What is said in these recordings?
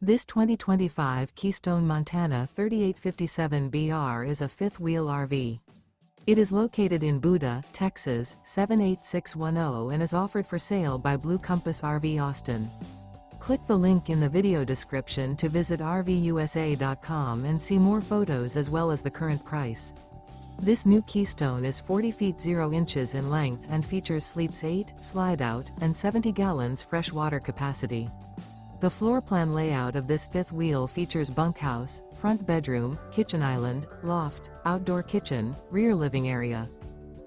This 2025 Keystone Montana 3857BR is a fifth-wheel RV. It is located in Buda, Texas, 78610 and is offered for sale by Blue Compass RV Austin. Click the link in the video description to visit RVUSA.com and see more photos as well as the current price. This new Keystone is 40 feet 0 inches in length and features sleeps 8, slide-out, and 70 gallons fresh water capacity. The floor plan layout of this fifth wheel features bunkhouse, front bedroom, kitchen island, loft, outdoor kitchen, rear living area.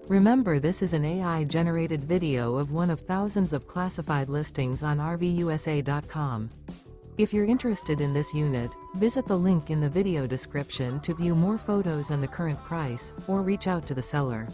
Remember, this is an AI-generated video of one of thousands of classified listings on RVUSA.com. If you're interested in this unit, visit the link in the video description to view more photos and the current price, or reach out to the seller.